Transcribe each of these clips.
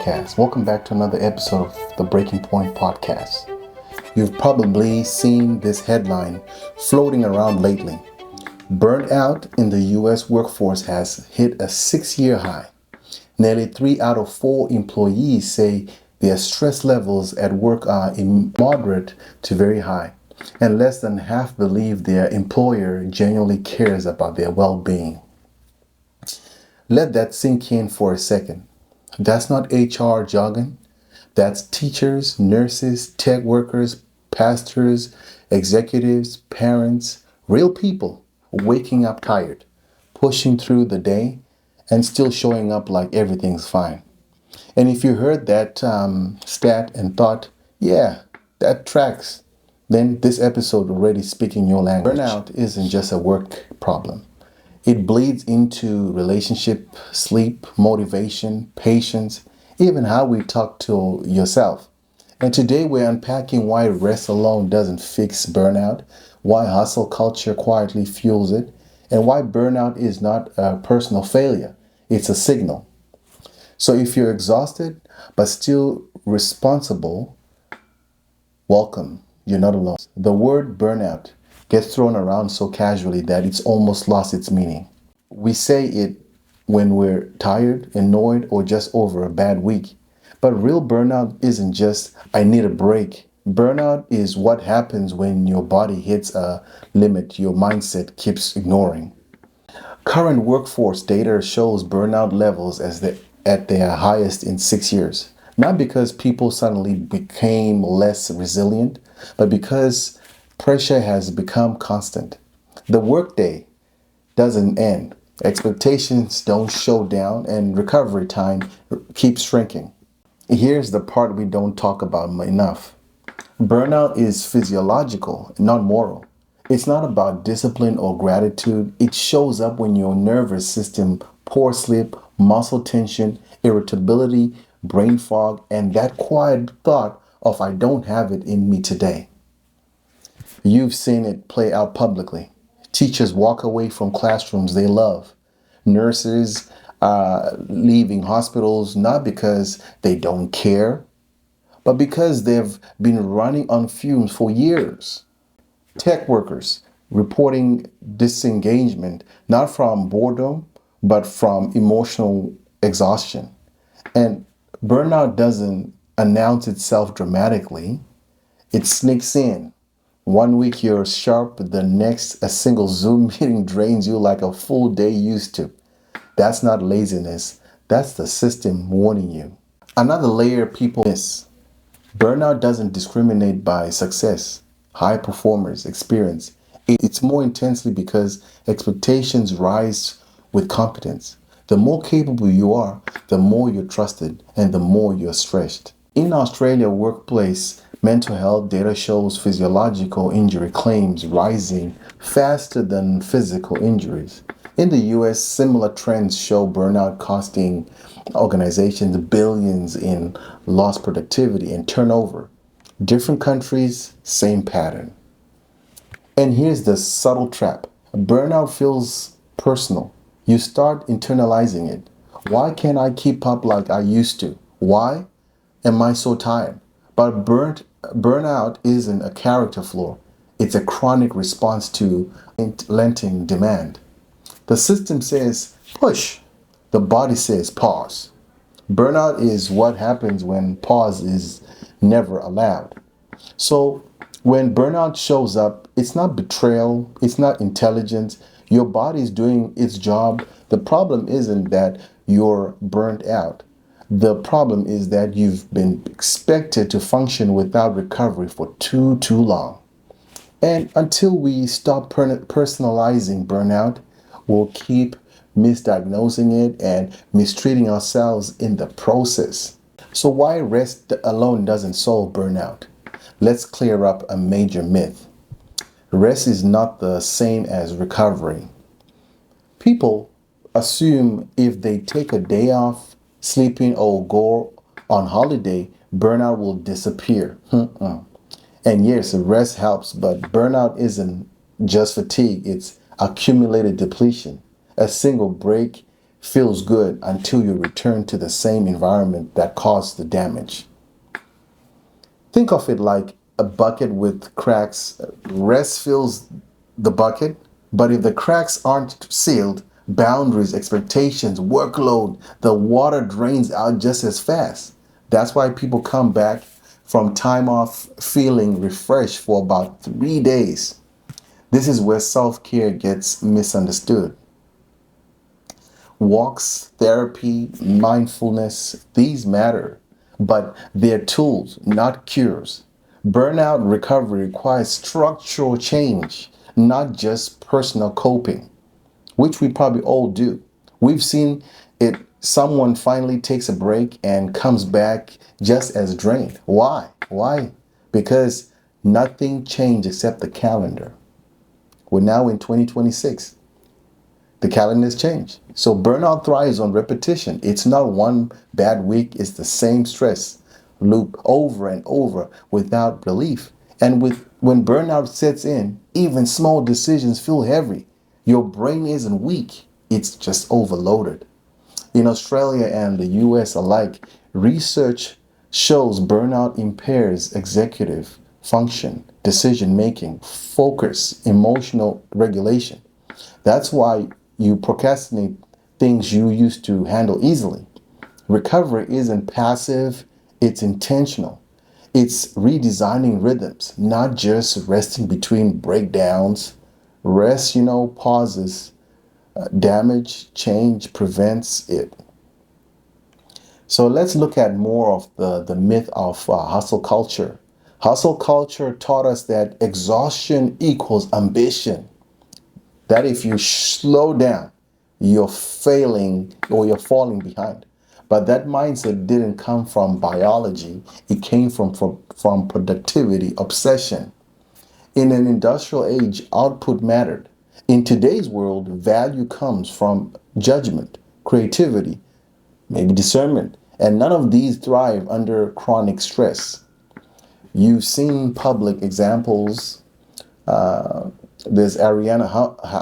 podcast. Welcome back to another episode of the Breaking Point podcast. You've probably seen this headline floating around lately. Burnout in the US workforce has hit a 6-year high. Nearly 3 out of 4 employees say their stress levels at work are moderate to very high, and less than half believe their employer genuinely cares about their well-being. Let that sink in for a second. That's not HR jargon. That's teachers, nurses, tech workers, pastors, executives, parents, real people waking up tired, pushing through the day, and still showing up like everything's fine. And if you heard that stat and thought, yeah, that tracks, then this episode already speaking your language. Burnout isn't just a work problem. It bleeds into relationship, sleep, motivation, patience, even how we talk to yourself. And today we're unpacking why rest alone doesn't fix burnout, why hustle culture quietly fuels it, and why burnout is not a personal failure. It's a signal. So if you're exhausted but still responsible, welcome. You're not alone. The word burnout gets thrown around so casually that it's almost lost its meaning. We say it when we're tired, annoyed, or just over a bad week. But real burnout isn't just, I need a break. Burnout is what happens when your body hits a limit your mindset keeps ignoring. Current workforce data shows burnout levels at their highest in 6 years. Not because people suddenly became less resilient, but because pressure has become constant. The workday doesn't end. Expectations don't show down, and recovery time keeps shrinking. Here's the part we don't talk about enough. Burnout is physiological, not moral. It's not about discipline or gratitude. It shows up when your nervous system, poor sleep, muscle tension, irritability, brain fog, and that quiet thought of I don't have it in me today. You've seen it play out publicly. Teachers walk away from classrooms they love. Nurses are leaving hospitals not because they don't care, but because they've been running on fumes for years. Tech workers reporting disengagement not from boredom, but from emotional exhaustion. And burnout doesn't announce itself dramatically, it sneaks in. One week you're sharp, the next a single Zoom meeting drains you like a full day used to. That's not laziness, that's the system warning you. Another layer people miss. Burnout doesn't discriminate by success, high performers, experience. It's more intensely because expectations rise with competence. The more capable you are, the more you're trusted and the more you're stressed. In Australia workplace, mental health data shows physiological injury claims rising faster than physical injuries. In the US, similar trends show burnout costing organizations billions in lost productivity and turnover. Different countries, same pattern. And here's the subtle trap. Burnout feels personal. You start internalizing it. Why can't I keep up like I used to? Why am I so tired? But burnout isn't a character flaw. It's a chronic response to unrelenting demand. The system says push. The body says pause. Burnout is what happens when pause is never allowed. So when burnout shows up, it's not betrayal, it's not intelligence. Your body is doing its job. The problem isn't that you're burnt out. The problem is that you've been expected to function without recovery for too long. And until we stop personalizing burnout, we'll keep misdiagnosing it and mistreating ourselves in the process. So why rest alone doesn't solve burnout? Let's clear up a major myth. Rest is not the same as recovery. People assume if they take a day off, sleeping, or go on holiday, burnout will disappear. And yes, rest helps, but burnout isn't just fatigue, it's accumulated depletion. A single break feels good until you return to the same environment that caused the damage. Think of it like a bucket with cracks. Rest fills the bucket, but if the cracks aren't sealed, boundaries, expectations, workload, the water drains out just as fast. That's why people come back from time off feeling refreshed for about 3 days. This is where self care gets misunderstood. Walks, therapy, mindfulness, these matter, but they're tools, not cures. Burnout recovery requires structural change, not just personal coping, which we probably all do. We've seen it, someone finally takes a break and comes back just as drained. Why? Why? Because nothing changed except the calendar. We're now in 2026. The calendars change. So burnout thrives on repetition. It's not one bad week, it's the same stress loop over and over without relief. And when burnout sets in, even small decisions feel heavy. Your brain isn't weak, it's just overloaded. In Australia and the US alike, research shows burnout impairs executive function, decision making, focus, emotional regulation. That's why you procrastinate things you used to handle easily. Recovery isn't passive, it's intentional. It's redesigning rhythms, not just resting between breakdowns. Rest, pauses damage, change prevents it. So let's look at more of the myth of hustle culture. Hustle culture taught us that exhaustion equals ambition, that if you slow down, you're failing or you're falling behind. But that mindset didn't come from biology, it came from productivity obsession. In an industrial age, output mattered. In today's world, value comes from judgment, creativity, maybe discernment, and none of these thrive under chronic stress. You've seen public examples. There's Ariana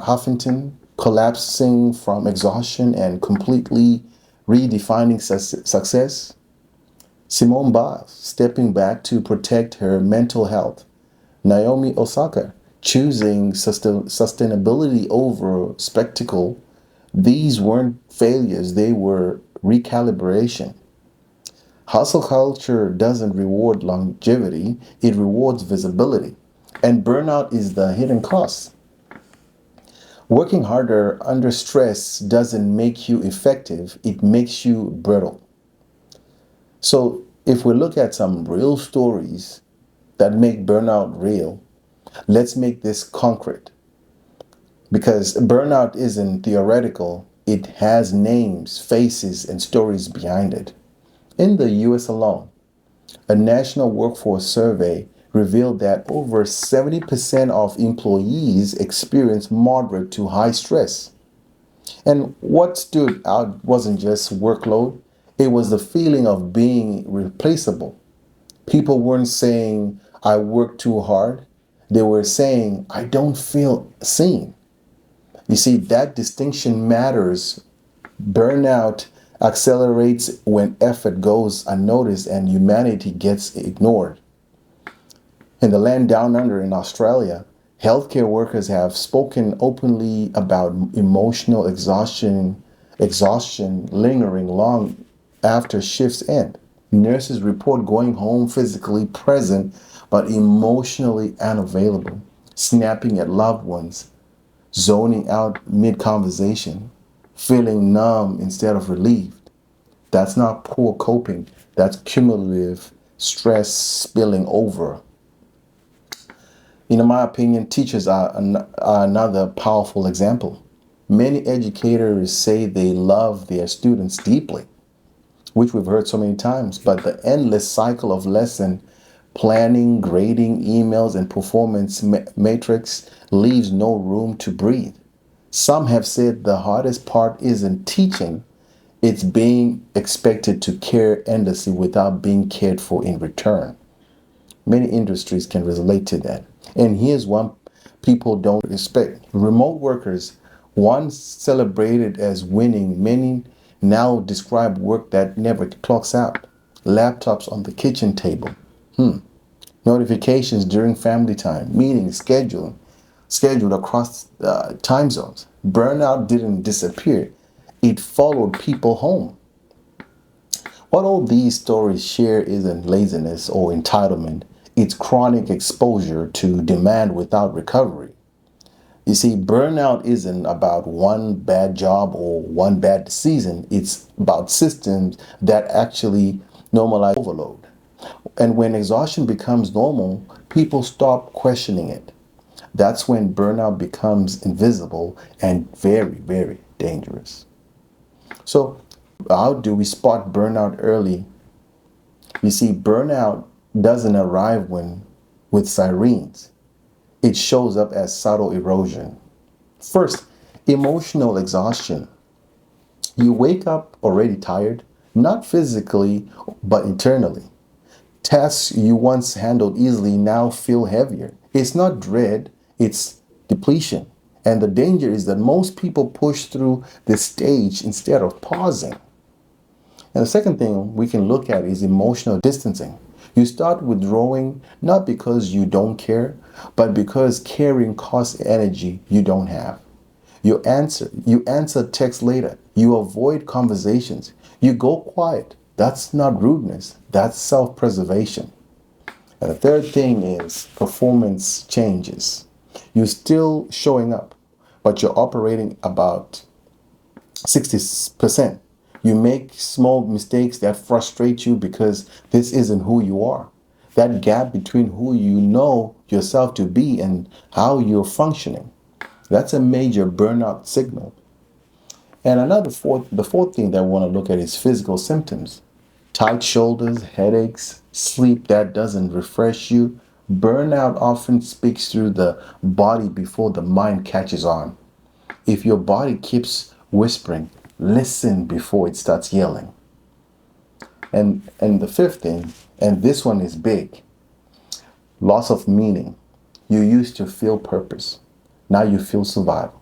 Huffington collapsing from exhaustion and completely redefining success. Simone Biles stepping back to protect her mental health. Naomi Osaka choosing sustainability over spectacle. These weren't failures, they were recalibration. Hustle culture doesn't reward longevity, it rewards visibility. And burnout is the hidden cost. Working harder under stress doesn't make you effective, it makes you brittle. So, if we look at some real stories that make burnout real, let's make this concrete. Because burnout isn't theoretical, it has names, faces, and stories behind it. In the US alone, a national workforce survey revealed that over 70% of employees experience moderate to high stress. And what stood out wasn't just workload, it was the feeling of being replaceable. People weren't saying, I work too hard. They were saying, I don't feel seen. You see, that distinction matters. Burnout accelerates when effort goes unnoticed and humanity gets ignored. In the land down under in Australia, healthcare workers have spoken openly about emotional exhaustion lingering long after shifts end. Nurses report going home physically present but emotionally unavailable, snapping at loved ones, zoning out mid conversation, feeling numb instead of relieved. That's not poor coping, that's cumulative stress spilling over. In my opinion, teachers are another powerful example. Many educators say they love their students deeply, which we've heard so many times, but the endless cycle of lesson planning, grading, emails, and performance matrix leaves no room to breathe. Some have said the hardest part isn't teaching, it's being expected to care endlessly without being cared for in return. Many industries can relate to that. And here's one people don't respect. Remote workers Once celebrated as winning, many now describe work that never clocks out. Laptops on the kitchen table, notifications during family time, meetings scheduled across time zones. Burnout didn't disappear, it followed people home. What all these stories share isn't laziness or entitlement, it's chronic exposure to demand without recovery. You see, burnout isn't about one bad job or one bad season, it's about systems that actually normalize overload. And when exhaustion becomes normal, people stop questioning it. That's when burnout becomes invisible and very, very dangerous. So, how do we spot burnout early? You see, burnout doesn't arrive with sirens. It shows up as subtle erosion. First, emotional exhaustion. You wake up already tired, not physically, but internally. Tasks you once handled easily now feel heavier. It's not dread, it's depletion. And the danger is that most people push through this stage instead of pausing. And the second thing we can look at is emotional distancing. You start withdrawing not because you don't care, but because caring costs energy you don't have. You answer text later. You avoid conversations. You go quiet. That's not rudeness. That's self-preservation. And the third thing is performance changes. You're still showing up, but you're operating about 60%. You make small mistakes that frustrate you because this isn't who you are. That gap between who you know yourself to be and how you're functioning, that's a major burnout signal. And the fourth thing that I want to look at is physical symptoms. Tight shoulders, headaches, sleep that doesn't refresh you. Burnout often speaks through the body before the mind catches on. If your body keeps whispering, listen before it starts yelling. And the fifth thing, and this one is big, loss of meaning. You used to feel purpose. Now you feel survival.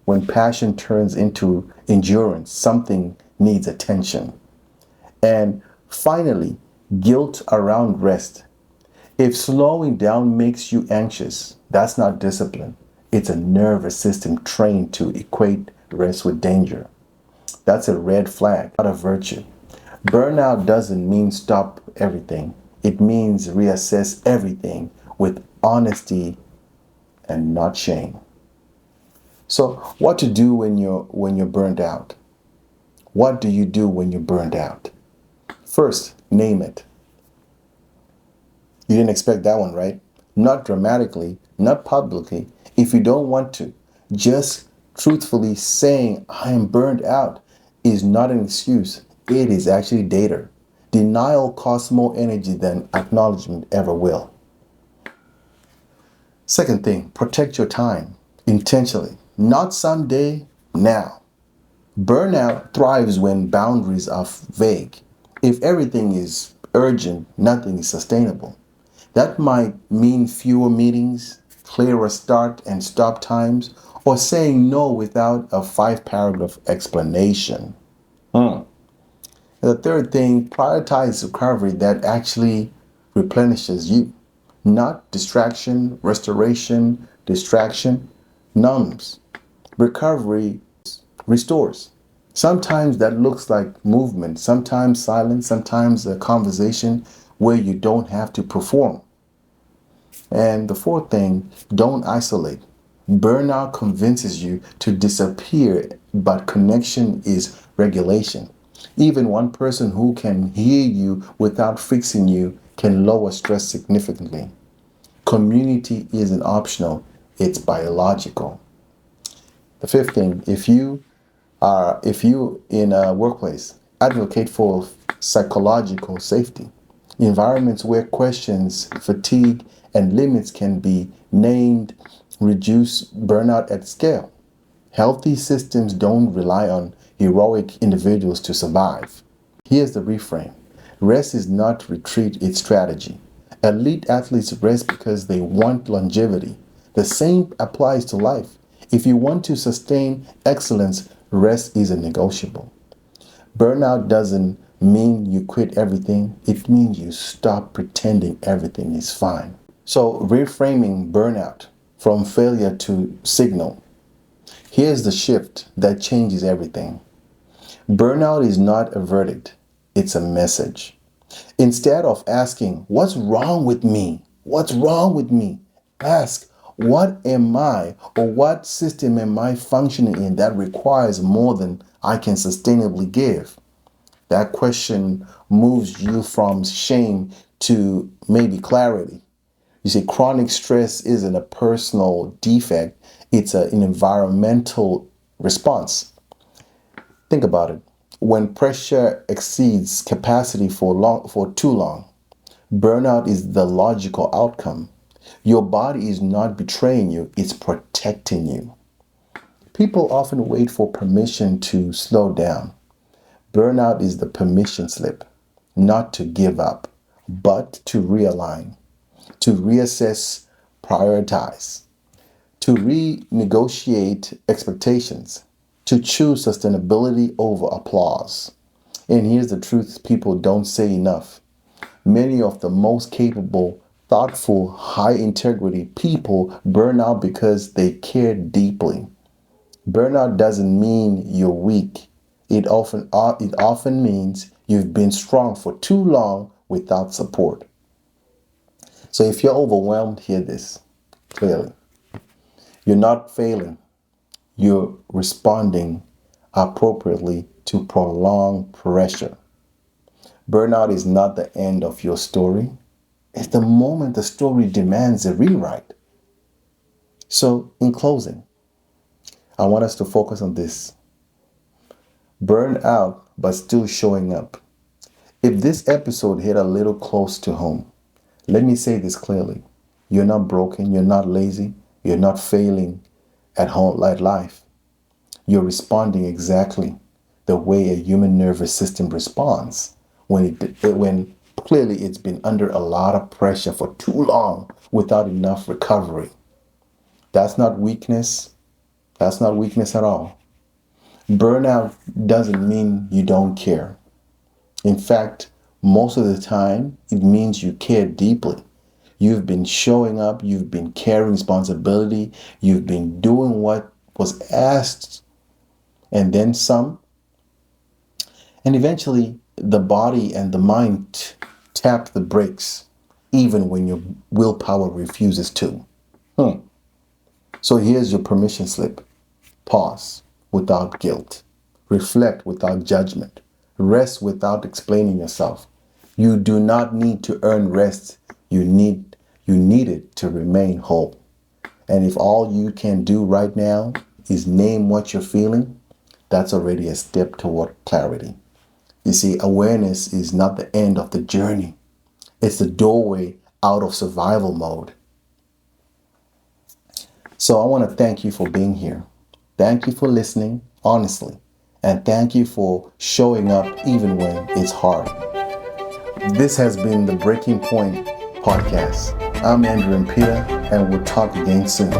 When passion turns into endurance, something needs attention. And finally, guilt around rest. If slowing down makes you anxious, that's not discipline. It's a nervous system trained to equate rest with danger. That's a red flag, not a virtue. Burnout doesn't mean stop everything. It means reassess everything with honesty and not shame. So, what to do when you're burned out? What do you do when you're burned out? First, name it. You didn't expect that one, right? Not dramatically, not publicly. If you don't want to, just truthfully saying I am burned out is not an excuse. It is actually data. Denial costs more energy than acknowledgement ever will. Second thing, protect your time intentionally. Not someday, now. Burnout thrives when boundaries are vague. If everything is urgent, nothing is sustainable. That might mean fewer meetings, clearer start and stop times, or saying no without a 5 paragraph explanation. And the third thing, prioritize recovery that actually replenishes you, not distraction, restoration, distraction, numbs. Recovery restores. Sometimes that looks like movement, sometimes silence, sometimes a conversation where you don't have to perform. And the fourth thing, don't isolate. Burnout convinces you to disappear, but connection is regulation. Even one person who can hear you without fixing you can lower stress significantly. Community isn't optional, it's biological. The fifth thing, if you in a workplace, advocate for psychological safety. Environments where questions, fatigue, and limits can be named reduce burnout at scale. Healthy systems don't rely on heroic individuals to survive. Here's the reframe. Rest is not retreat, it's strategy. Elite athletes rest because they want longevity. The same applies to life. If you want to sustain excellence, rest isn't negotiable. Burnout doesn't mean you quit everything. It means you stop pretending everything is fine. So reframing burnout from failure to signal. Here's the shift that changes everything. Burnout is not a verdict. It's a message. Instead of asking, what's wrong with me? What's wrong with me? Ask, what am I or what system am I functioning in that requires more than I can sustainably give? That question moves you from shame to maybe clarity. You see, chronic stress isn't a personal defect, it's an environmental response. Think about it. When pressure exceeds capacity for too long, burnout is the logical outcome. Your body is not betraying you, it's protecting you. People often wait for permission to slow down. Burnout is the permission slip, not to give up, but to realign, to reassess, prioritize, to renegotiate expectations, to choose sustainability over applause. And here's the truth people don't say enough. Many of the most capable, thoughtful, high integrity people burn out because they care deeply. Burnout doesn't mean you're weak. It often means you've been strong for too long without support. So if you're overwhelmed, hear this clearly. You're not failing. You're responding appropriately to prolonged pressure. Burnout is not the end of your story. It's the moment the story demands a rewrite. So in closing, I want us to focus on this. Burn out, but still showing up. If this episode hit a little close to home, let me say this clearly. You're not broken. You're not lazy. You're not failing at home at life. You're responding exactly the way a human nervous system responds when clearly it's been under a lot of pressure for too long without enough recovery. That's not weakness. That's not weakness at all. Burnout doesn't mean you don't care. In fact, most of the time, it means you care deeply. You've been showing up, you've been carrying responsibility, you've been doing what was asked, and then some. And eventually, the body and the mind tap the brakes, even when your willpower refuses to. So here's your permission slip. Pause without guilt. Reflect without judgment. Rest without explaining yourself. You do not need to earn rest. You need it to remain whole. And if all you can do right now is name what you're feeling, that's already a step toward clarity. You see, awareness is not the end of the journey. It's the doorway out of survival mode. So I want to thank you for being here. Thank you for listening, honestly. And thank you for showing up even when it's hard. This has been the Breaking Point Podcast. I'm Andrew and Peter, and we'll talk again soon.